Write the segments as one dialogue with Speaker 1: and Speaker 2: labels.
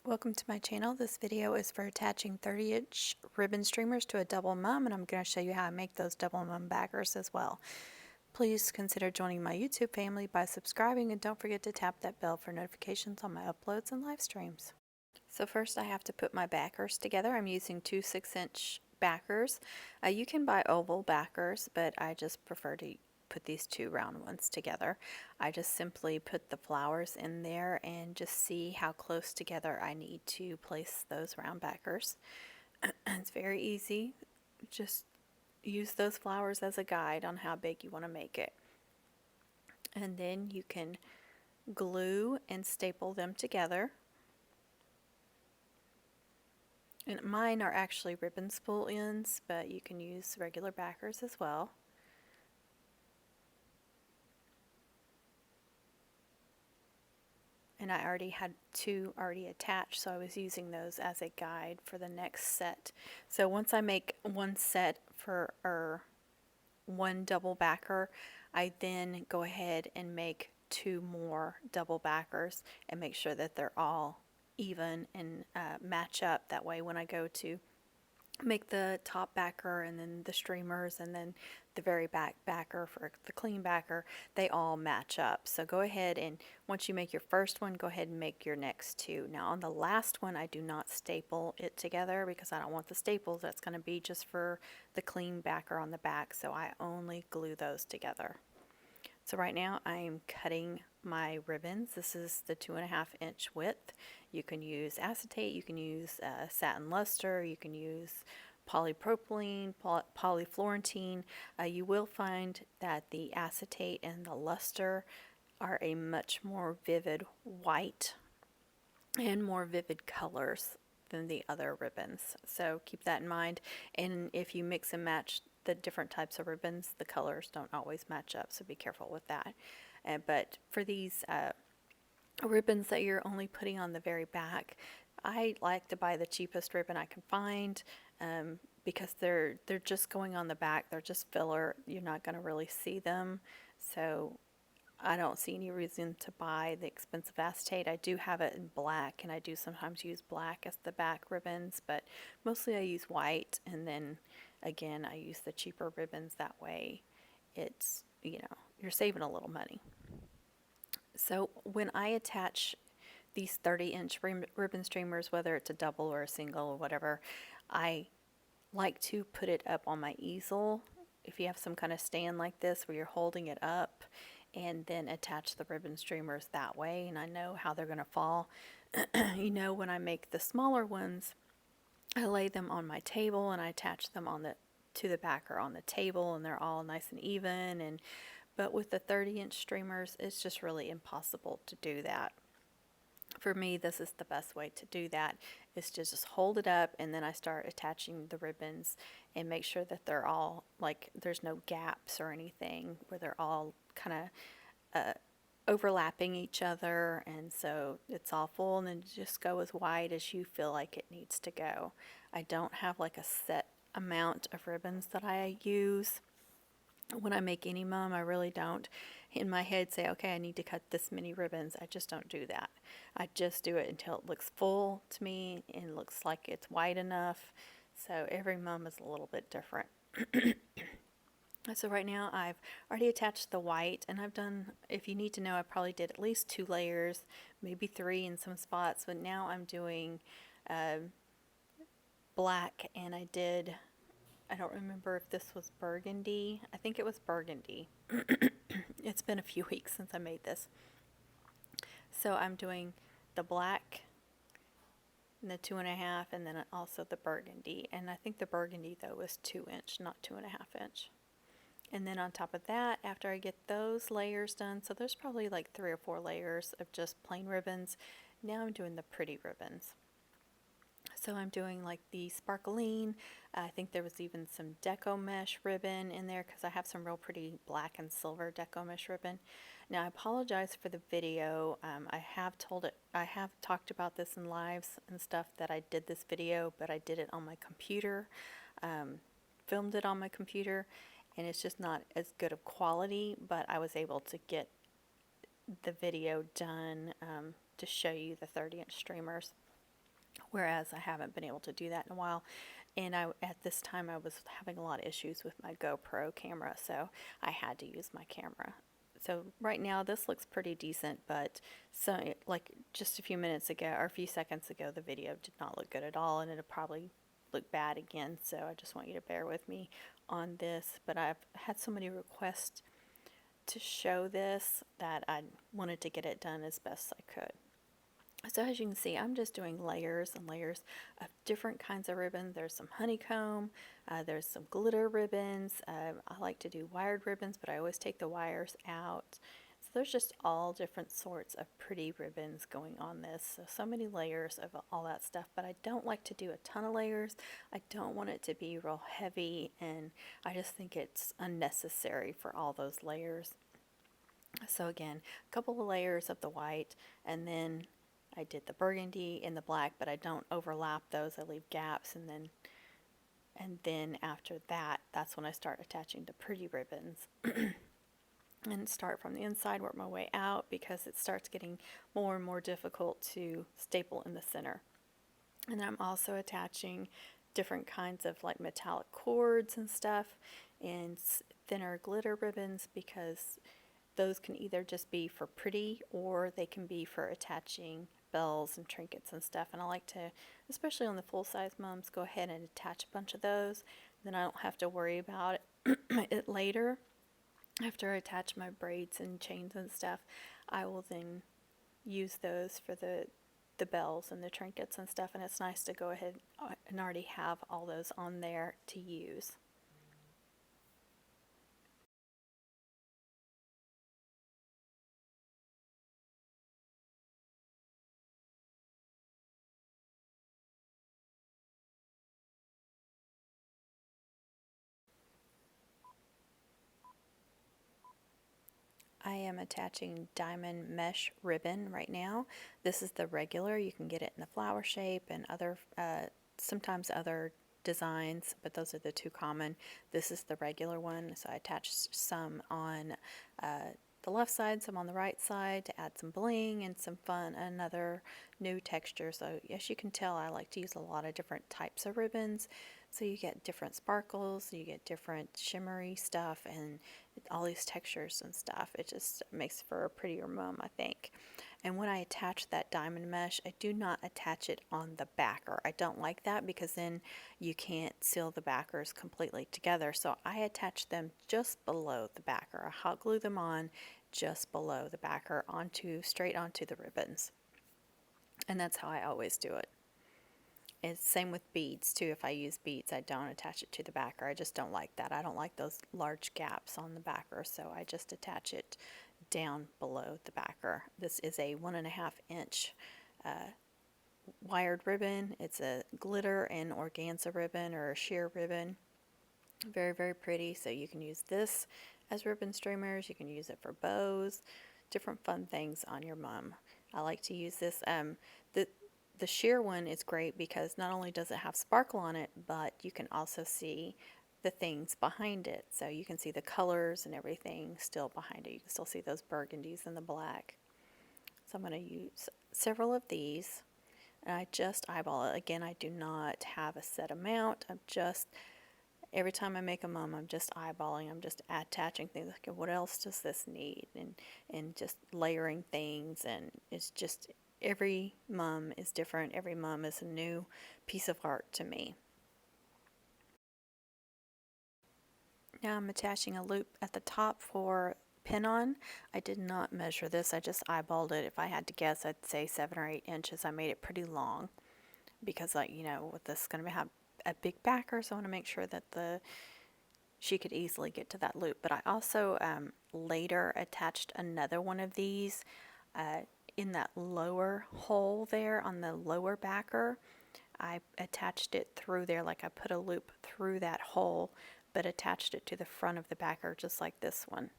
Speaker 1: Welcome to my channel. This video is for attaching 30-inch ribbon streamers to a double mum, and I'm going to show you how I make those double mum backers as well. Please consider joining my YouTube family by subscribing, and don't forget to tap that bell for notifications on my uploads and live streams. So first I have to put my backers together. I'm using two 6-inch backers. You can buy oval backers, but I just prefer to put these two round ones together. I just simply put the flowers in there and just see how close together I need to place those round backers. It's very easy. Just use those flowers as a guide on how big you want to make it. And then you can glue and staple them together. And mine are actually ribbon spool ends, but you can use regular backers as well. And I already had two already attached, so I was using those as a guide for the next set. So once I make one set for one double backer, I then go ahead and make two more double backers and make sure that they're all even and match up. That way when I go to make the top backer and then the streamers and then the very back backer for the clean backer, they all match up. So go ahead and once you make your first one, go ahead and make your next two. Now on the last one, I do not staple it together because I don't want the staples. That's going to be just for the clean backer on the back, so I only glue those together. So right now I am cutting my ribbons. This is the 2.5-inch width. You can use acetate, you can use satin luster, you can use polypropylene, polyflorentine. You will find that the acetate and the luster are a much more vivid white and more vivid colors than the other ribbons. So keep that in mind. And if you mix and match the different types of ribbons, the colors don't always match up, so be careful with that. But for these ribbons that you're only putting on the very back, I like to buy the cheapest ribbon I can find because they're just going on the back. They're just filler. You're not going to really see them, so I don't see any reason to buy the expensive acetate. I do have it in black, and I do sometimes use black as the back ribbons, but mostly I use white, and then again I use the cheaper ribbons. That way it's, you know, you're saving a little money. So when I attach these 30-inch ribbon streamers, whether it's a double or a single or whatever, I like to put it up on my easel. If you have some kind of stand like this where you're holding it up, and then attach the ribbon streamers that way, and I know how they're going to fall. You know, when I make the smaller ones, I lay them on my table and I attach them on to the backer on the table, and they're all nice and even. But with the 30-inch streamers, it's just really impossible to do that. For me, this is the best way to do that, is to just hold it up and then I start attaching the ribbons and make sure that they're all, like, there's no gaps or anything, where they're all kind of overlapping each other, and so it's all full, and then just go as wide as you feel like it needs to go. I don't have like a set amount of ribbons that I use. When I make any mum, I really don't in my head say, okay, I need to cut this many ribbons. I just don't do that. I just do it until it looks full to me and looks like it's wide enough. So every mum is a little bit different. So right now I've already attached the white, and I've done, if you need to know, I probably did at least 2 layers, maybe 3 in some spots, but now I'm doing black, and I don't remember if this was burgundy. I think it was burgundy. It's been a few weeks since I made this. So I'm doing the black, and the 2.5, and then also the burgundy. And I think the burgundy, though, was 2-inch, not 2.5-inch. And then on top of that, after I get those layers done, so there's probably like 3 or 4 layers of just plain ribbons. Now I'm doing the pretty ribbons. So I'm doing like the sparklene. I think there was even some deco mesh ribbon in there because I have some real pretty black and silver deco mesh ribbon. Now I apologize for the video. I have talked about this in lives and stuff, that I did this video, but I did it on my computer, filmed it on my computer, and it's just not as good of quality, but I was able to get the video done to show you the 30-inch streamers. whereas I haven't been able to do that in a while. And at this time I was having a lot of issues with my GoPro camera, so I had to use my camera. So right now this looks pretty decent, but like just a few minutes ago or a few seconds ago, the video did not look good at all, and it'll probably look bad again. So I just want you to bear with me on this. But I've had so many requests to show this that I wanted to get it done as best I could. So as you can see, I'm just doing layers and layers of different kinds of ribbon. There's some honeycomb, there's some glitter ribbons. I like to do wired ribbons, but I always take the wires out. So there's just all different sorts of pretty ribbons going on this. So many layers of all that stuff, but I don't like to do a ton of layers. I don't want it to be real heavy, and I just think it's unnecessary for all those layers. So again, a couple of layers of the white, and then I did the burgundy and the black, but I don't overlap those. I leave gaps, and then after that, that's when I start attaching the pretty ribbons. And start from the inside, work my way out, because it starts getting more and more difficult to staple in the center. And I'm also attaching different kinds of like metallic cords and stuff, and thinner glitter ribbons, because those can either just be for pretty, or they can be for attaching bells and trinkets and stuff. And I like to, especially on the full-size mums, go ahead and attach a bunch of those. Then I don't have to worry about it later. After I attach my braids and chains and stuff, I will then use those for the bells and the trinkets and stuff. And it's nice to go ahead and already have all those on there to use. I am attaching diamond mesh ribbon right now. This is the regular. You can get it in the flower shape and other, sometimes other designs, but those are the two common. This is the regular one, so I attached some on the left side, some on the right side to add some bling and some fun, another new texture. So as you can tell, I like to use a lot of different types of ribbons. So you get different sparkles, you get different shimmery stuff, and all these textures and stuff. It just makes for a prettier mum, I think. And when I attach that diamond mesh, I do not attach it on the backer. I don't like that, because then you can't seal the backers completely together. So I attach them just below the backer. I hot glue them on just below the backer, straight onto the ribbons. And that's how I always do it. It's same with beads too. If I use beads, I don't attach it to the backer. I just don't like that. I don't like those large gaps on the backer, so I just attach it down below the backer. This is a 1.5 inch wired ribbon. It's a glitter and organza ribbon, or a sheer ribbon. Very, very pretty. So you can use this as ribbon streamers. You can use it for bows, different fun things on your mum. I like to use this. The sheer one is great because not only does it have sparkle on it, but you can also see the things behind it. So you can see the colors and everything still behind it. You can still see those burgundies and the black. So I'm going to use several of these, and I just eyeball it. Again, I do not have a set amount. Every time I make a mum, I'm just eyeballing. I'm just attaching things. Like, okay, what else does this need? And just layering things. And it's just, every mum is different. Every mum is a new piece of art to me. Now I'm attaching a loop at the top for pin on. I did not measure this. I just eyeballed it. If I had to guess, I'd say 7 or 8 inches. I made it pretty long because, with this going to have a big backer, so I want to make sure that she could easily get to that loop. But I also later attached another one of these in that lower hole there on the lower backer. I attached it through there, like I put a loop through that hole, but attached it to the front of the backer just like this one.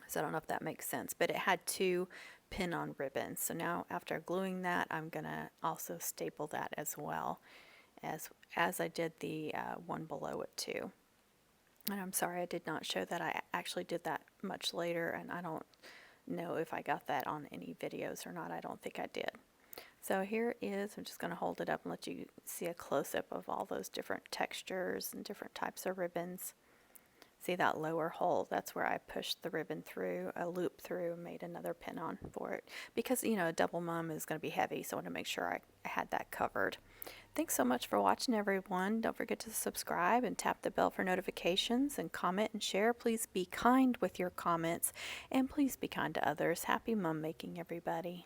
Speaker 1: So I don't know if that makes sense, but it had 2 pin-on ribbons. So now after gluing that, I'm going to also staple that as well as I did the one below it too. And I'm sorry I did not show that. I actually did that much later, and I don't know if I got that on any videos or not. I don't think I did. So here is, I'm just going to hold it up and let you see a close-up of all those different textures and different types of ribbons. See that lower hole? That's where I pushed the ribbon through, a loop through, and made another pin on for it. Because, you know, a double mum is going to be heavy, so I want to make sure I had that covered. Thanks so much for watching, everyone. Don't forget to subscribe and tap the bell for notifications, and comment and share. Please be kind with your comments, and please be kind to others. Happy mum making, everybody.